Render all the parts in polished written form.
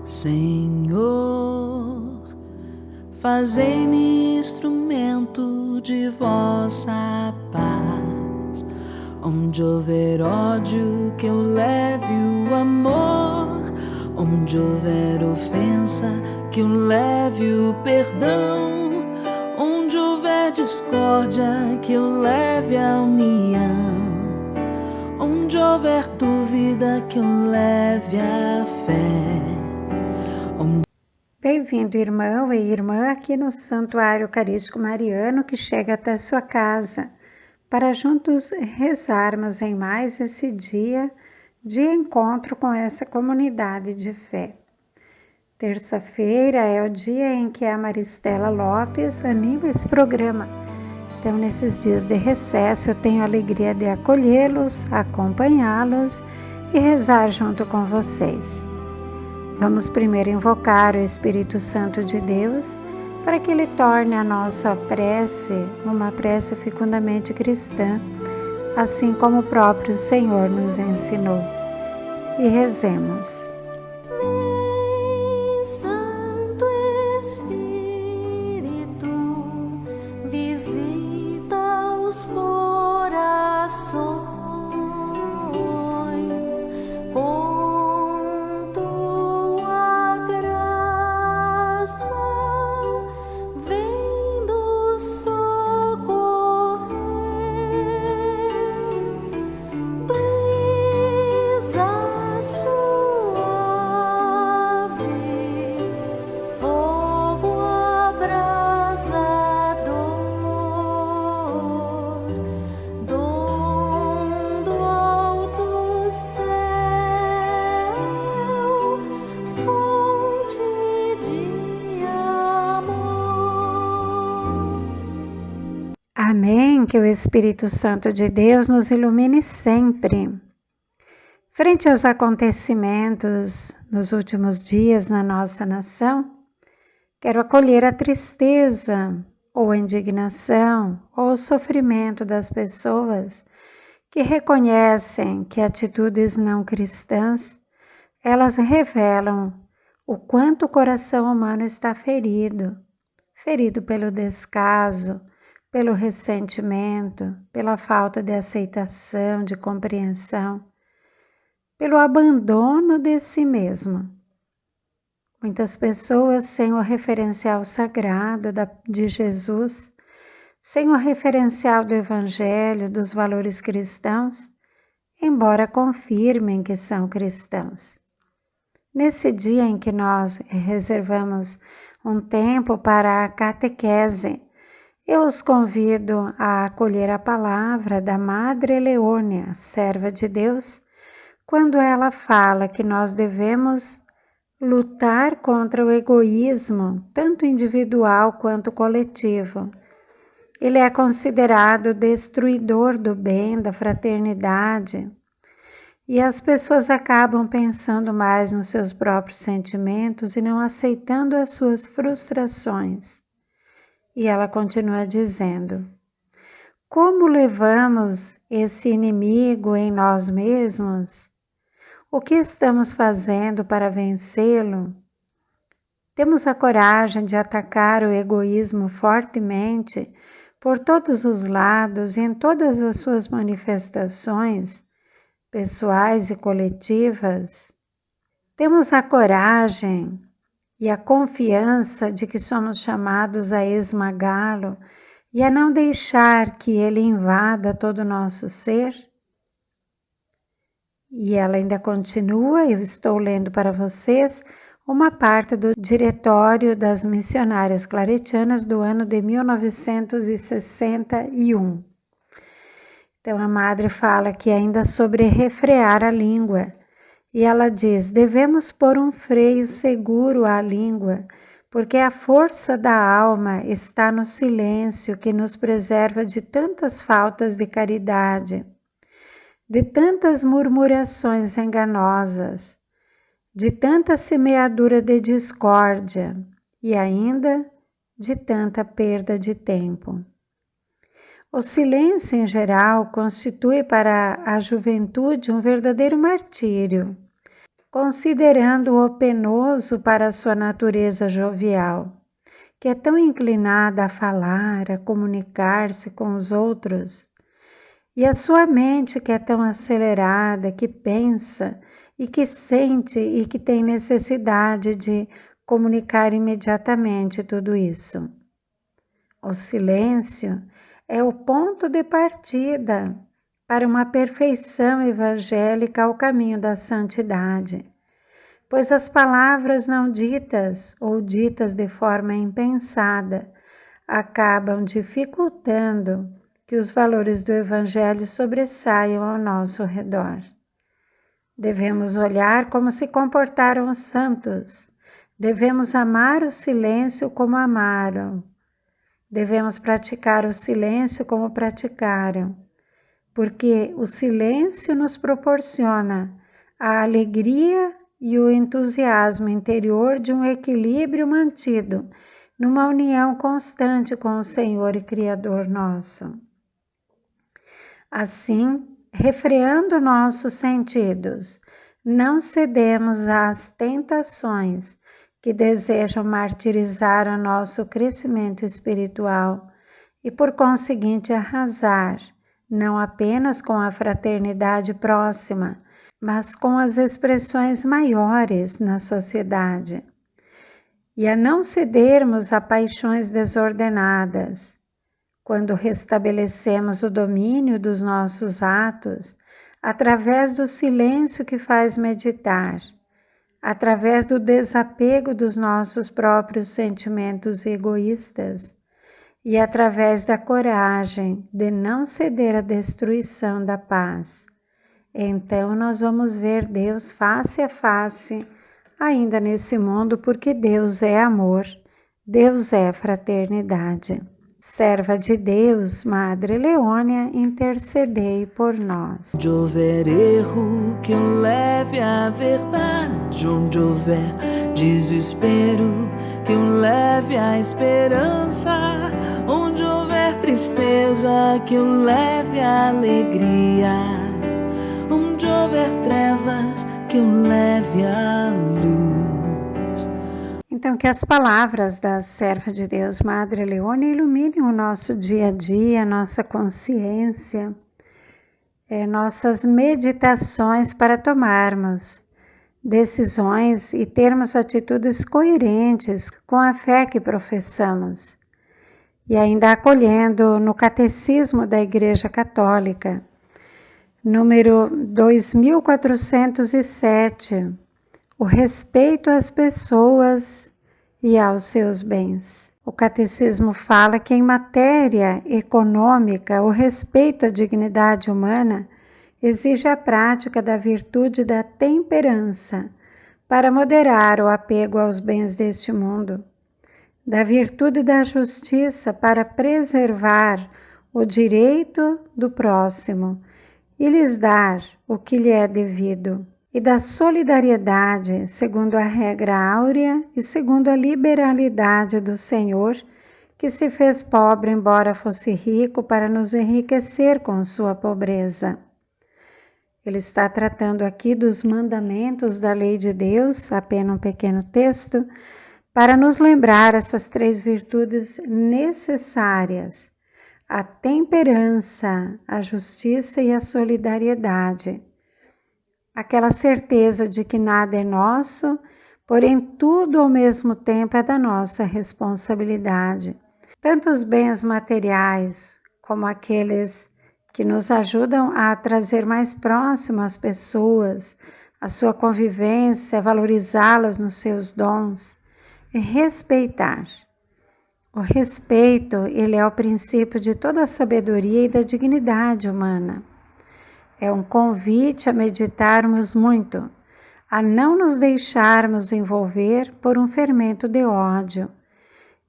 Senhor, fazei-me instrumento de vossa paz. Onde houver ódio, que eu leve o amor. Onde houver ofensa, que eu leve o perdão. Onde houver discórdia, que eu leve a união. Onde houver dúvida, que eu leve a fé. Bem-vindo, irmão e irmã, aqui no Santuário Eucarístico Mariano, que chega até sua casa, para juntos rezarmos em mais esse dia de encontro com essa comunidade de fé. Terça-feira é o dia em que a Maristela Lopes anima esse programa. Então, nesses dias de recesso, eu tenho a alegria de acolhê-los, acompanhá-los e rezar junto com vocês. Vamos primeiro invocar o Espírito Santo de Deus para que Ele torne a nossa prece uma prece fecundamente cristã, assim como o próprio Senhor nos ensinou. E rezemos. Santo Espírito, visita os corações. Amém, que o Espírito Santo de Deus nos ilumine sempre. Frente aos acontecimentos nos últimos dias na nossa nação, quero acolher a tristeza ou a indignação ou o sofrimento das pessoas que reconhecem que atitudes não cristãs, elas revelam o quanto o coração humano está ferido pelo descaso, pelo ressentimento, pela falta de aceitação, de compreensão, pelo abandono de si mesmo. Muitas pessoas sem o referencial sagrado de Jesus, sem o referencial do Evangelho, dos valores cristãos, embora confirmem que são cristãos. Nesse dia em que nós reservamos um tempo para a catequese, eu os convido a acolher a palavra da Madre Leônia, serva de Deus, quando ela fala que nós devemos lutar contra o egoísmo, tanto individual quanto coletivo. Ele é considerado destruidor do bem, da fraternidade, e as pessoas acabam pensando mais nos seus próprios sentimentos e não aceitando as suas frustrações. E ela continua dizendo: como levamos esse inimigo em nós mesmos? O que estamos fazendo para vencê-lo? Temos a coragem de atacar o egoísmo fortemente por todos os lados e em todas as suas manifestações, pessoais e coletivas? Temos a coragem e a confiança de que somos chamados a esmagá-lo e a não deixar que ele invada todo o nosso ser? E ela ainda continua, eu estou lendo para vocês uma parte do Diretório das Missionárias Claretianas do ano de 1961. Então a Madre fala que ainda sobre refrear a língua, e ela diz: devemos pôr um freio seguro à língua, porque a força da alma está no silêncio que nos preserva de tantas faltas de caridade, de tantas murmurações enganosas, de tanta semeadura de discórdia e ainda de tanta perda de tempo. O silêncio em geral constitui para a juventude um verdadeiro martírio. considerando-o penoso para a sua natureza jovial, que é tão inclinada a falar, a comunicar-se com os outros, e a sua mente que é tão acelerada, que pensa e que sente e que tem necessidade de comunicar imediatamente tudo isso. O silêncio é o ponto de partida para uma perfeição evangélica ao caminho da santidade, pois as palavras não ditas ou ditas de forma impensada acabam dificultando que os valores do Evangelho sobressaiam ao nosso redor. Devemos olhar como se comportaram os santos, devemos amar o silêncio como amaram, devemos praticar o silêncio como praticaram, porque o silêncio nos proporciona a alegria e o entusiasmo interior de um equilíbrio mantido numa união constante com o Senhor e Criador nosso. Assim, refreando nossos sentidos, não cedemos às tentações que desejam martirizar o nosso crescimento espiritual e, por conseguinte, arrasar, não apenas com a fraternidade próxima, mas com as expressões maiores na sociedade. E a não cedermos a paixões desordenadas, quando restabelecemos o domínio dos nossos atos, através do silêncio que faz meditar, através do desapego dos nossos próprios sentimentos egoístas e através da coragem de não ceder à destruição da paz. Então nós vamos ver Deus face a face ainda nesse mundo, porque Deus é amor, Deus é fraternidade. Serva de Deus, Madre Leônia, intercedei por nós. Onde houver erro, que eu leve a verdade. Onde houver desespero, que eu leve a esperança. Onde houver tristeza, que eu leve a alegria. Onde houver trevas, que eu leve a luz. Então, que as palavras da serva de Deus, Madre Leônia, iluminem o nosso dia a dia, nossa consciência, nossas meditações para tomarmos decisões e termos atitudes coerentes com a fé que professamos. E ainda acolhendo no Catecismo da Igreja Católica, número 2407, o respeito às pessoas e aos seus bens. O Catecismo fala que em matéria econômica, o respeito à dignidade humana exige a prática da virtude da temperança para moderar o apego aos bens deste mundo, da virtude da justiça para preservar o direito do próximo e lhes dar o que lhe é devido, e da solidariedade, segundo a regra áurea e segundo a liberalidade do Senhor, que se fez pobre embora fosse rico para nos enriquecer com sua pobreza. Ele está tratando aqui dos mandamentos da lei de Deus, apenas um pequeno texto, para nos lembrar essas três virtudes necessárias: a temperança, a justiça e a solidariedade. Aquela certeza de que nada é nosso, porém tudo ao mesmo tempo é da nossa responsabilidade. Tanto os bens materiais como aqueles que nos ajudam a trazer mais próximo as pessoas, a sua convivência, valorizá-las nos seus dons, e respeitar. O respeito, ele é o princípio de toda a sabedoria e da dignidade humana. É um convite a meditarmos muito, a não nos deixarmos envolver por um fermento de ódio,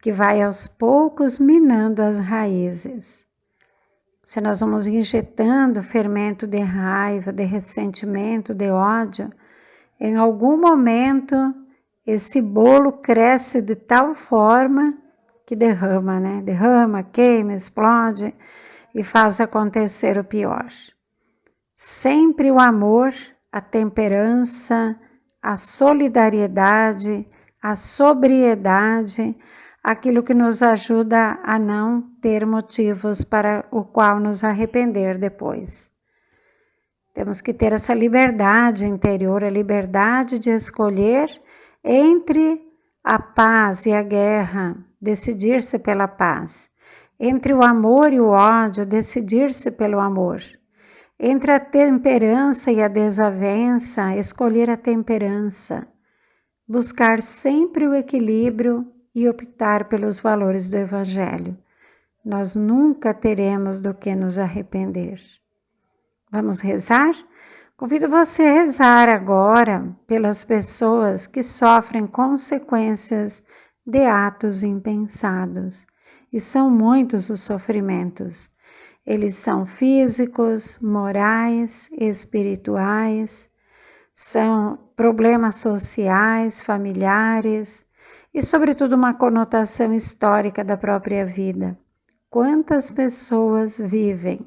que vai aos poucos minando as raízes. Se nós vamos injetando fermento de raiva, de ressentimento, de ódio, em algum momento esse bolo cresce de tal forma que derrama, né? Derrama, queima, explode e faz acontecer o pior. Sempre o amor, a temperança, a solidariedade, a sobriedade, aquilo que nos ajuda a não ter motivos para o qual nos arrepender depois. Temos que ter essa liberdade interior, a liberdade de escolher entre a paz e a guerra, decidir-se pela paz. Entre o amor e o ódio, decidir-se pelo amor. Entre a temperança e a desavença, escolher a temperança. Buscar sempre o equilíbrio e optar pelos valores do Evangelho. Nós nunca teremos do que nos arrepender. Vamos rezar? Convido você a rezar agora pelas pessoas que sofrem consequências de atos impensados. E são muitos os sofrimentos. Eles são físicos, morais, espirituais, são problemas sociais, familiares e, sobretudo, uma conotação histórica da própria vida. Quantas pessoas vivem,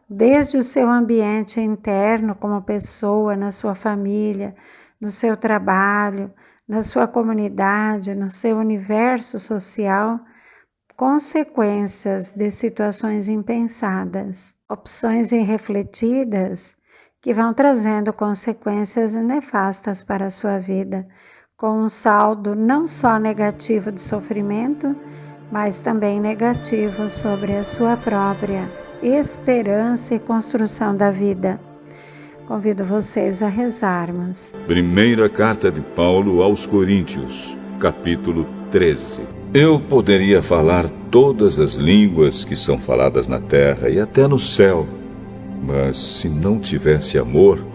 desde o seu ambiente interno como pessoa, na sua família, no seu trabalho, na sua comunidade, no seu universo social, consequências de situações impensadas, opções irrefletidas que vão trazendo consequências nefastas para a sua vida, com um saldo não só negativo de sofrimento, mas também negativo sobre a sua própria esperança e construção da vida. Convido vocês a rezarmos. Primeira carta de Paulo aos Coríntios, capítulo 13. Eu poderia falar todas as línguas que são faladas na terra e até no céu, mas se não tivesse amor,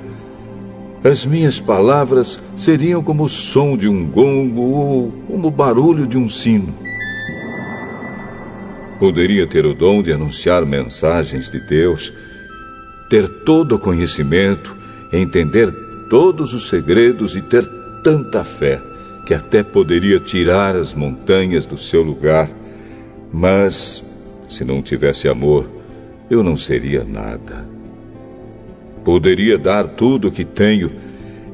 as minhas palavras seriam como o som de um gongo ou como o barulho de um sino. Poderia ter o dom de anunciar mensagens de Deus, ter todo o conhecimento, entender todos os segredos e ter tanta fé que até poderia tirar as montanhas do seu lugar, mas se não tivesse amor, eu não seria nada. Poderia dar tudo o que tenho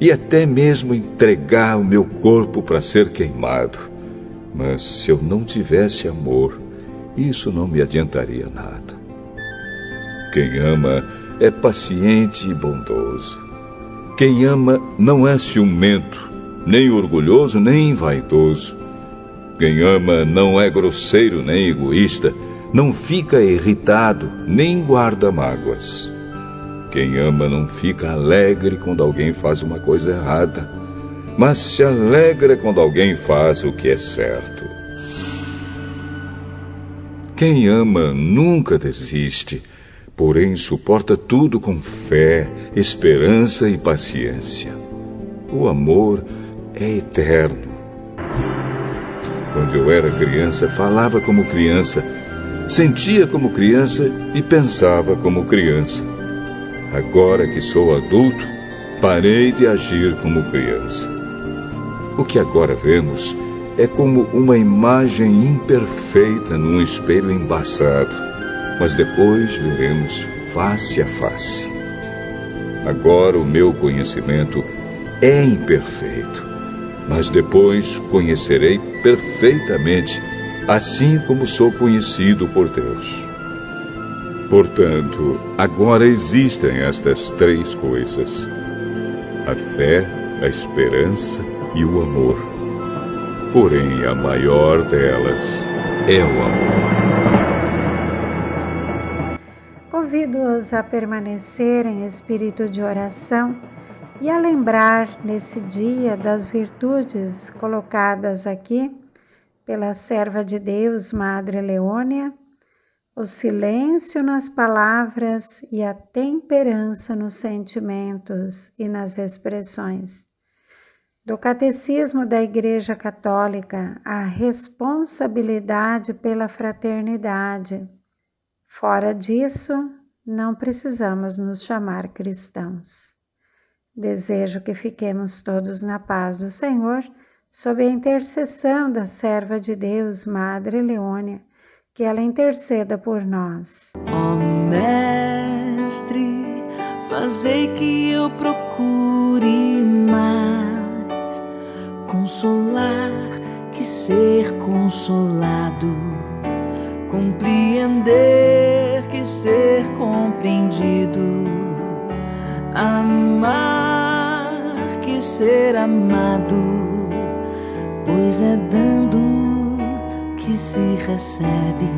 e até mesmo entregar o meu corpo para ser queimado, mas se eu não tivesse amor, isso não me adiantaria nada. Quem ama é paciente e bondoso. Quem ama não é ciumento, nem orgulhoso, nem vaidoso. Quem ama não é grosseiro, nem egoísta, não fica irritado, nem guarda mágoas. Quem ama não fica alegre quando alguém faz uma coisa errada, mas se alegra quando alguém faz o que é certo. Quem ama nunca desiste, porém suporta tudo com fé, esperança e paciência. O amor é eterno. Quando eu era criança, falava como criança, sentia como criança e pensava como criança. Agora que sou adulto, parei de agir como criança. O que agora vemos é como uma imagem imperfeita num espelho embaçado, mas depois veremos face a face. Agora o meu conhecimento é imperfeito, mas depois conhecerei perfeitamente, assim como sou conhecido por Deus. Portanto, agora existem estas três coisas: a fé, a esperança e o amor. Porém, a maior delas é o amor. Convido-os a permanecer em espírito de oração e a lembrar nesse dia das virtudes colocadas aqui pela serva de Deus, Madre Leônia, o silêncio nas palavras e a temperança nos sentimentos e nas expressões. Do Catecismo da Igreja Católica, a responsabilidade pela fraternidade. Fora disso, não precisamos nos chamar cristãos. Desejo que fiquemos todos na paz do Senhor, sob a intercessão da serva de Deus, Madre Leônia, que ela interceda por nós. Ó Mestre, fazei que eu procure mais consolar que ser consolado, compreender que ser compreendido, amar que ser amado, pois é dando que se recebe,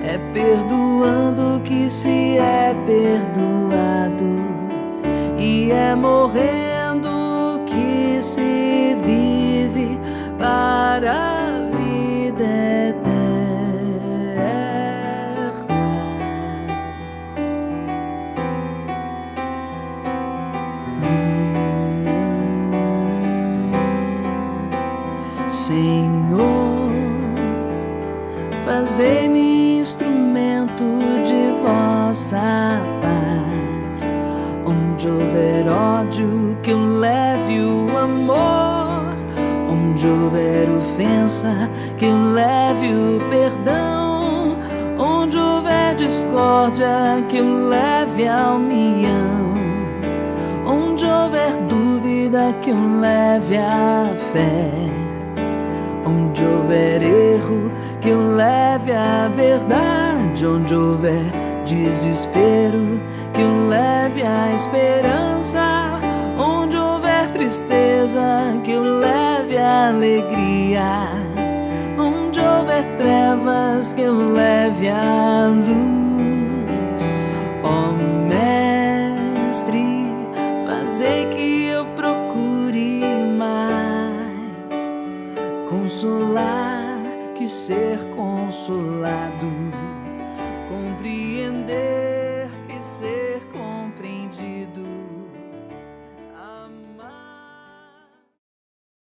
é perdoando que se é perdoado, e é morrendo que se vive para a vida eterna. Senhor, fazei-me instrumento de vossa paz. Onde houver ódio, que eu leve o amor. Onde houver ofensa, que eu leve o perdão. Onde houver discórdia, que eu leve a união. Onde houver dúvida, que eu leve a fé. Onde houver erro, que eu leve a verdade. Onde houver desespero, que eu leve a esperança. Onde houver tristeza, que eu leve a alegria. Onde houver trevas, que eu leve a luz. Ó Mestre, fazei que